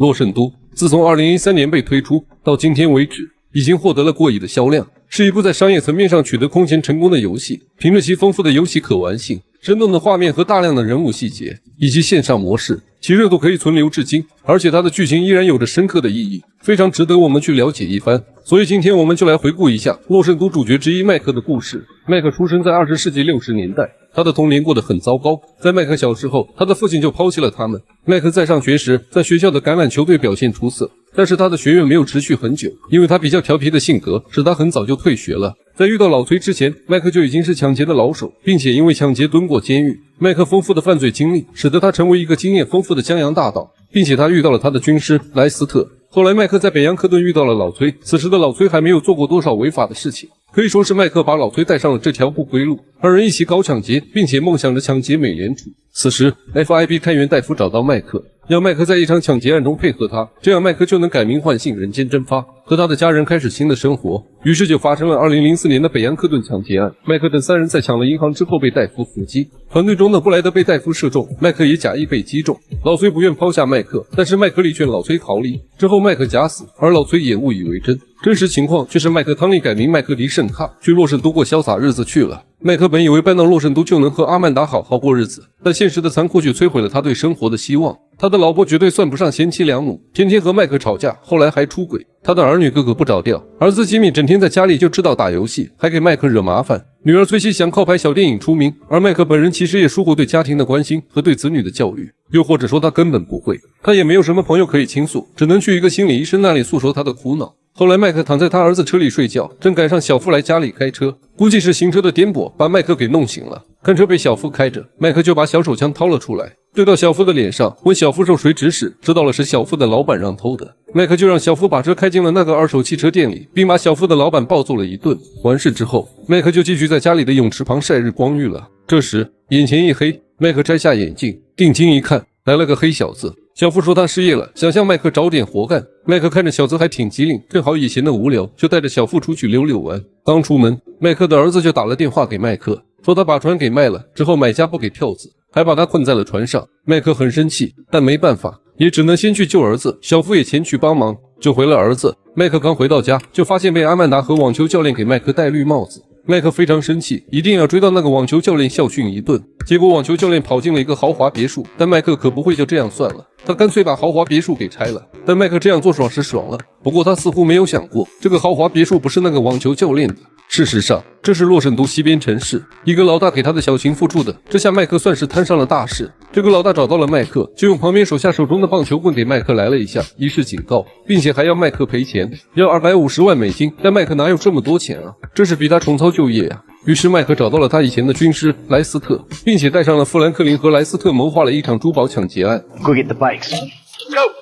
洛圣都自从2013年被推出到今天为止，已经获得了过亿的销量，是一部在商业层面上取得空前成功的游戏。凭着其丰富的游戏可玩性、生动的画面和大量的人物细节，以及线上模式，其热度可以存留至今。而且它的剧情依然有着深刻的意义，非常值得我们去了解一番。所以今天我们就来回顾一下洛圣都主角之一麦克的故事。麦克出生在20世纪60年代，他的童年过得很糟糕。在麦克小时候，他的父亲就抛弃了他们。麦克在上学时，在学校的橄榄球队表现出色，但是他的学业没有持续很久，因为他比较调皮的性格，使他很早就退学了。在遇到老崔之前，麦克就已经是抢劫的老手，并且因为抢劫蹲过监狱。麦克丰富的犯罪经历，使得他成为一个经验丰富的江洋大盗，并且他遇到了他的军师莱斯特。后来麦克在北洋克顿遇到了老崔，此时的老崔还没有做过多少违法的事情，可以说是麦克把老崔带上了这条不归路。二人一起搞抢劫，并且梦想着抢劫美联储。此时 FIB 探员戴夫找到麦克，要麦克在一场抢劫案中配合他，这样麦克就能改名换姓，人间蒸发，和他的家人开始新的生活。于是就发生了2004年的北洋克顿抢劫案。麦克等3人在抢了银行之后被戴夫伏击，团队中的布莱德被戴夫射中，麦克也假意被击中。老崔不愿抛下麦克，但是麦克力劝老崔逃离，之后麦克假死，而老崔也误以为真。真实情况却是麦克汤利改名麦克迪圣卡，去洛圣都过潇洒日子去了。麦克本以为搬到洛圣都就能和阿曼达好好过日子，但现实的残酷却摧毁了他对生活的希望。他的老婆绝对算不上贤妻良母，天天和麦克吵架，后来还出轨。他的儿女个个不着调，儿子吉米整天在家里就知道打游戏，还给麦克惹麻烦。女儿崔西想靠拍小电影出名，而麦克本人其实也疏忽对家庭的关心和对子女的教育，又或者说他根本不会。他也没有什么朋友可以倾诉，只能去一个心理医生那里诉说他的苦恼。后来麦克躺在他儿子车里睡觉，正赶上小夫来家里开车，估计是行车的颠簸把麦克给弄醒了。看车被小夫开着，麦克就把小手枪掏了出来，对到小夫的脸上，问小夫受谁指使，知道了是小夫的老板让偷的。麦克就让小夫把车开进了那个二手汽车店里，并把小夫的老板暴揍了一顿。完事之后，麦克就继续在家里的泳池旁晒日光浴了。这时眼前一黑，麦克摘下眼镜，定睛一看，来了个黑小子。小夫说他失业了，想向麦克找点活干。麦克看着小子还挺机灵，正好也闲得无聊，就带着小夫出去溜溜玩。刚出门，麦克的儿子就打了电话给麦克，说他把船给卖了，之后买家不给票子，还把他困在了船上。麦克很生气，但没办法，也只能先去救儿子。小夫也前去帮忙，救回了儿子。麦克刚回到家，就发现被阿曼达和网球教练给麦克戴绿帽子。麦克非常生气，一定要追到那个网球教练校训一顿。结果网球教练跑进了一个豪华别墅，但麦克可不会就这样算了，他干脆把豪华别墅给拆了。但麦克这样做爽是爽了，不过他似乎没有想过，这个豪华别墅不是那个网球教练的。事实上，这是洛圣都西边城市一个老大给他的小情妇住的，这下麦克算是摊上了大事。这个老大找到了麦克，就用旁边手下手中的棒球棍给麦克来了一下，以示警告，并且还要麦克赔钱，要250万美金。但麦克哪有这么多钱啊，这是逼他重操旧业啊。于是麦克找到了他以前的军师莱斯特，并且带上了富兰克林和莱斯特谋划了一场珠宝抢劫案。 Go get the bikes. Go!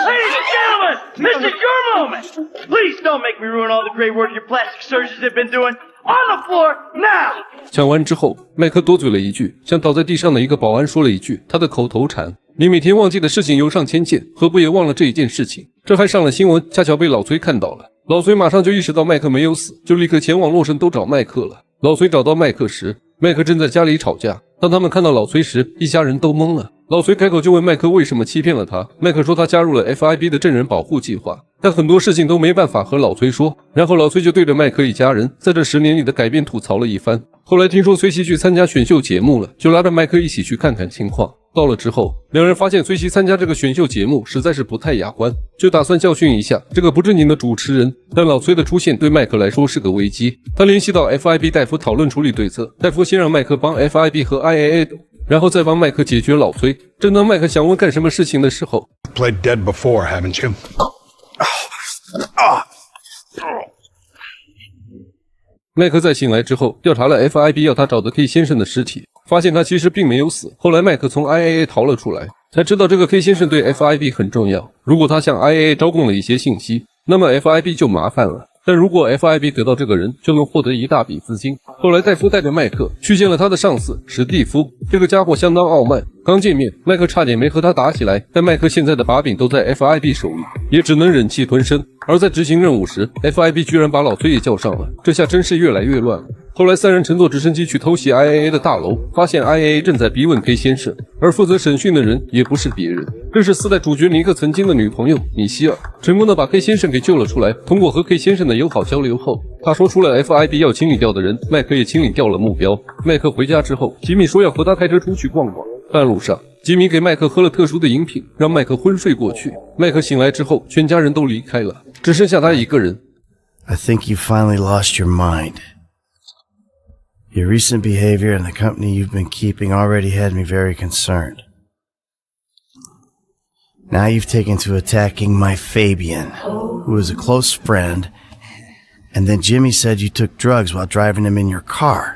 Ladies and gentlemen, this is your moment. Please don't make me ruin all the great work your plastic surgeons have been doing. On the floor, now! 抢完之后，麦克多嘴了一句，向倒在地上的一个保安说了一句他的口头禅：你每天忘记的事情有上千件，何不也忘了这一件事情？这还上了新闻，恰巧被老崔看到了。老崔马上就意识到麦克没有死，就立刻前往洛圣都找麦克了。老崔找到麦克时，麦克正在家里吵架。当他们看到老崔时，一家人都懵了。老崔开口就问麦克为什么欺骗了他。麦克说他加入了 FIB 的证人保护计划，但很多事情都没办法和老崔说。然后老崔就对着麦克一家人在这10年里的改变吐槽了一番。后来听说崔西去参加选秀节目了，就拉着麦克一起去看看情况。到了之后，两人发现崔西参加这个选秀节目实在是不太雅观，就打算教训一下这个不正经的主持人。但老崔的出现对麦克来说是个危机，他联系到 FIB 戴夫讨论处理对策。戴夫先让麦克帮 FIB 和 IAA 斗，然后再帮麦克解决老崔。正当麦克想问干什么事情的时候 Played dead before, haven't you? 麦克在醒来之后调查了 FIB 要他找的 K 先生的尸体，发现他其实并没有死。后来麦克从 IAA 逃了出来，才知道这个 K 先生对 FIB 很重要。如果他向 IAA 招供了一些信息，那么 FIB 就麻烦了。但如果 FIB 得到这个人，就能获得一大笔资金。后来戴夫带着麦克去见了他的上司史蒂夫，这个家伙相当傲慢，刚见面，麦克差点没和他打起来，但麦克现在的把柄都在 FIB 手里，也只能忍气吞声。而在执行任务时 ，FIB 居然把老崔也叫上了，这下真是越来越乱了。后来三人乘坐直升机去偷袭 IAA 的大楼，发现 IAA 正在逼问 K 先生，而负责审讯的人也不是别人，正是4代主角尼克曾经的女朋友米歇尔，成功的把 K 先生给救了出来。通过和 K 先生的友好交流后，他说出了 FIB 要清理掉的人，麦克也清理掉了目标。麦克回家之后，吉米说要和他开车出去逛逛。半路上，吉米给麦克喝了特殊的饮品，让麦克昏睡过去。麦克醒来之后，全家人都离开了，只剩下他一个人。I think you finally lost your mind. Your recent behavior and the company you've been keeping already had me very concerned. Now you've taken to attacking my Fabian, who is a close friend, and then Jimmy said you took drugs while driving him in your car.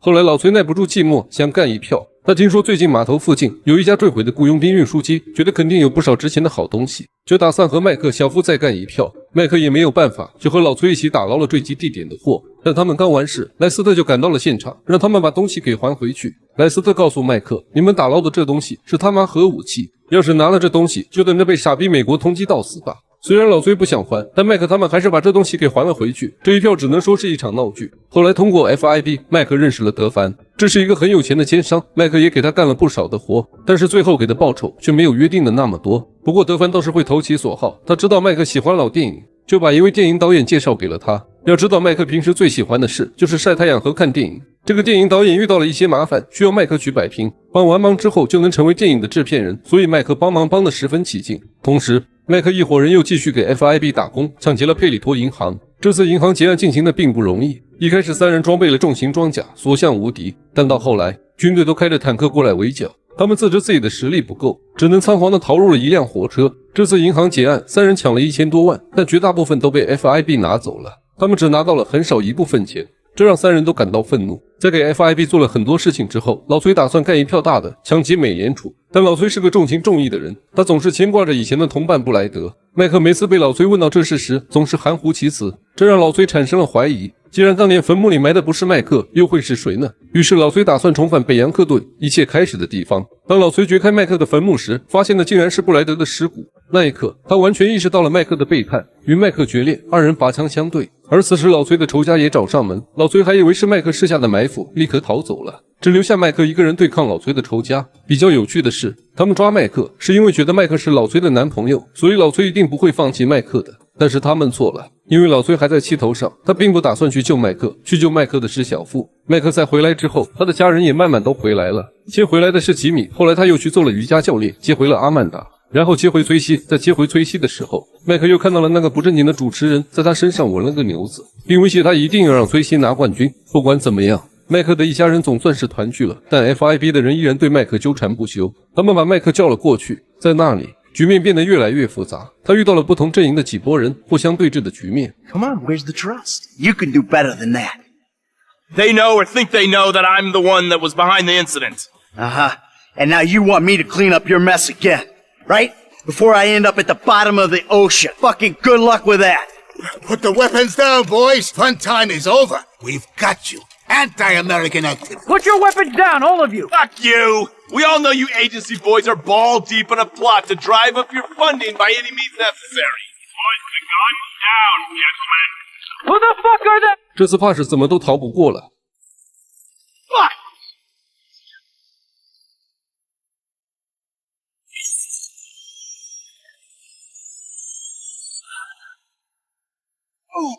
后来老崔耐不住寂寞，想干一票。他听说最近码头附近有一家坠毁的雇佣兵运输机，觉得肯定有不少值钱的好东西，就打算和麦克、小夫再干一票。麦克也没有办法，就和老崔一起打捞了坠机地点的货。但他们刚完事，莱斯特就赶到了现场，让他们把东西给还回去。莱斯特告诉麦克，你们打捞的这东西是他妈核武器，要是拿了这东西，就等着被傻逼美国通缉到死吧。虽然老崔不想还，但麦克他们还是把这东西给还了回去。这一票只能说是一场闹剧。后来通过 FIB， 麦克认识了德凡，这是一个很有钱的奸商，麦克也给他干了不少的活，但是最后给的报酬却没有约定的那么多。不过德凡倒是会投其所好，他知道麦克喜欢老电影，就把一位电影导演介绍给了他。要知道麦克平时最喜欢的事就是晒太阳和看电影。这个电影导演遇到了一些麻烦，需要麦克去摆平，帮完忙之后就能成为电影的制片人，所以麦克帮忙帮得十分起劲。同时麦克一伙人又继续给 FIB 打工，抢劫了佩里托银行。这次银行劫案进行的并不容易，一开始三人装备了重型装甲，所向无敌，但到后来军队都开着坦克过来围剿，他们自知自己的实力不够，只能仓皇地逃入了一辆火车。这次银行劫案，三人抢了1000多万，但绝大部分都被 FIB 拿走了，他们只拿到了很少一部分钱，这让三人都感到愤怒。在给 FIB 做了很多事情之后，老崔打算干一票大的，抢劫美联储。但老崔是个重情重义的人，他总是牵挂着以前的同伴布莱德。麦克每次被老崔问到这事时，总是含糊其辞，这让老崔产生了怀疑。既然当年坟墓里埋的不是麦克，又会是谁呢？于是老崔打算重返北洋克顿，一切开始的地方。当老崔掘开麦克的坟墓时，发现的竟然是布莱德的尸骨。那一刻，他完全意识到了麦克的背叛，与麦克决裂，二人拔枪相对。而此时老崔的仇家也找上门，老崔还以为是麦克设下的埋伏，立刻逃走了，只留下麦克一个人对抗老崔的仇家。比较有趣的是，他们抓麦克是因为觉得麦克是老崔的男朋友，所以老崔一定不会放弃麦克的。但是他们错了，因为老崔还在气头上，他并不打算去救麦克，去救麦克的是小夫。麦克在回来之后，他的家人也慢慢都回来了。先回来的是吉米，后来他又去做了瑜伽教练，接回了阿曼达，然后接回崔西。在接回崔西的时候，麦克又看到了那个不正经的主持人在他身上纹了个牛子，并威胁他一定要让崔西拿冠军。不管怎么样，麦克的一家人总算是团聚了，但 FIB 的人依然对麦克纠缠不休。他们把麦克叫了过去，在那里局面变得越来越复杂，他遇到了不同阵营的几拨人互相对峙的局面。 Come on, where's the trust? You can do better than that. They know or think they know that I'm the one that was behind the incident. Uh-huh. And now you want me to clean up your mess again, right? Before I end up at the bottom of the ocean. Fucking good luck with that. Put the weapons down, boys. Fun time is over. We've got you. Anti-American activity. Put your weapons down, all of you! Fuck you! We all know you agency boys are ball deep in a plot to drive up your funding by any means necessary. Put the gun down, gentlemen. Who the fuck are they? 这次怕是怎么都逃不过了。 Fuck!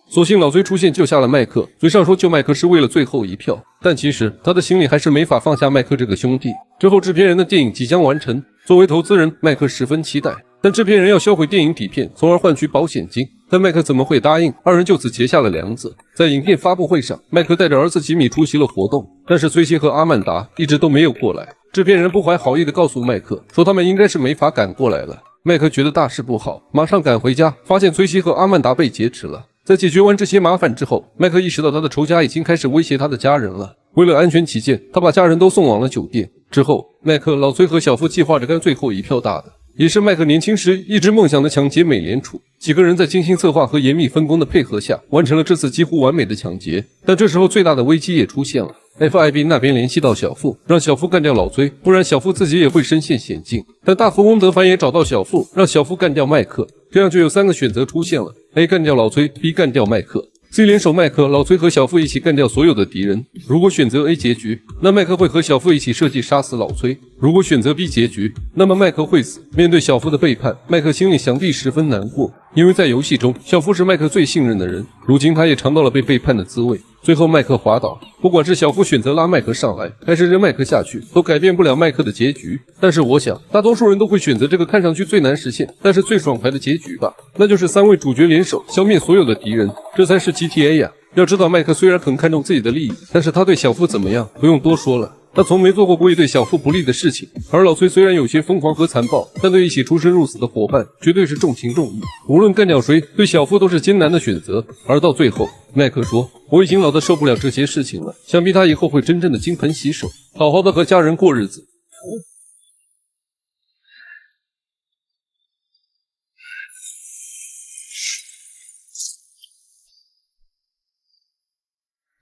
所幸老崔出现救下了麦克，嘴上说救麦克是为了最后一票，但其实他的心里还是没法放下麦克这个兄弟。之后制片人的电影即将完成，作为投资人，麦克十分期待，但制片人要销毁电影底片，从而换取保险金，但麦克怎么会答应？二人就此结下了梁子。在影片发布会上，麦克带着儿子吉米出席了活动，但是崔西和阿曼达一直都没有过来。制片人不怀好意地告诉麦克，说他们应该是没法赶过来了。麦克觉得大事不好，马上赶回家，发现崔西和阿曼达被劫持了。在解决完这些麻烦之后，麦克意识到他的仇家已经开始威胁他的家人了。为了安全起见，他把家人都送往了酒店。之后，麦克、老崔和小夫计划着干最后一票大的，也是麦克年轻时一直梦想的抢劫美联储。几个人在精心策划和严密分工的配合下，完成了这次几乎完美的抢劫。但这时候最大的危机也出现了。FIB 那边联系到小付，让小付干掉老崔，不然小付自己也会深陷险境。但大富翁德凡也找到小付，让小付干掉麦克，这样就有3个选择出现了 ：A 干掉老崔 ，B 干掉麦克。C 联手麦克、老崔和小付一起干掉所有的敌人。如果选择 A 结局，那麦克会和小付一起设计杀死老崔；如果选择 B 结局，那么麦克会死。面对小付的背叛，麦克心里想必十分难过，因为在游戏中，小付是麦克最信任的人，如今他也尝到了被背叛的滋味。最后麦克滑倒，不管是小付选择拉麦克上来，还是扔麦克下去，都改变不了麦克的结局。但是我想，大多数人都会选择这个看上去最难实现，但是最爽快的结局吧，那就是3位主角联手消灭所有的敌人，这才是 GTA 呀。要知道，麦克虽然很看重自己的利益，但是他对小付怎么样，不用多说了。他从没做过故意对小付不利的事情，而老崔虽然有些疯狂和残暴，但对一起出生入死的伙伴绝对是重情重义。无论干掉谁，对小付都是艰难的选择。而到最后，麦克说：“我已经老得受不了这些事情了，想必他以后会真正的金盆洗手，好好的和家人过日子。”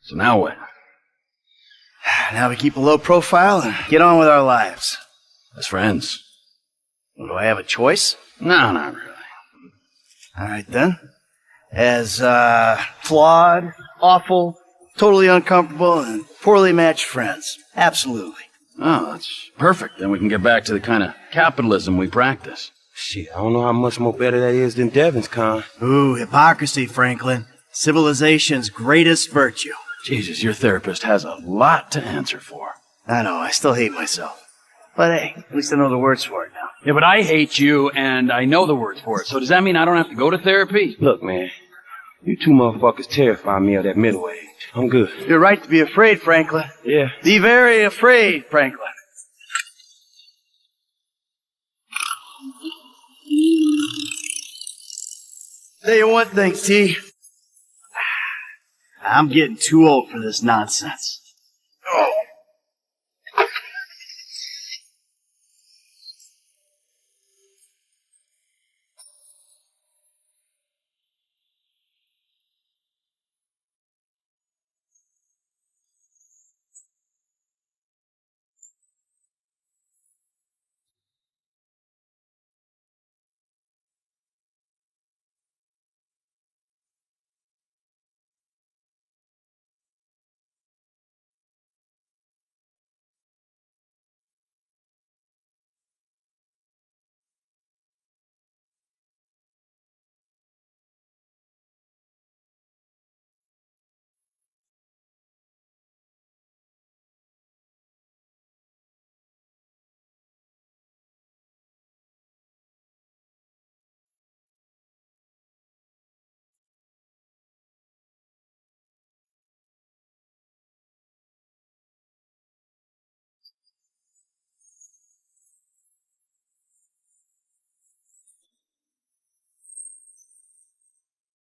So now what? Now we keep a low profile and get on with our lives. As friends? Do I have a choice? No, not really. Alright then. As, flawed, awful, totally uncomfortable, and poorly matched friends. Absolutely. Oh, that's perfect. Then we can get back to the kind of capitalism we practice. Shit, I don't know how much more better that is than Devin's con. Ooh, hypocrisy, Franklin. Civilization's greatest virtue. Jesus, your therapist has a lot to answer for. I know, I still hate myself. But hey, at least I know the words for it now. Yeah, but I hate you, and I know the words for it. So does that mean I don't have to go to therapy? Look, man, you two motherfuckers terrify me of that middle age. I'm good. You're right to be afraid, Franklin. Yeah. Be very afraid, Franklin. Tell you one thing, T. I'm getting too old for this nonsense. Oh.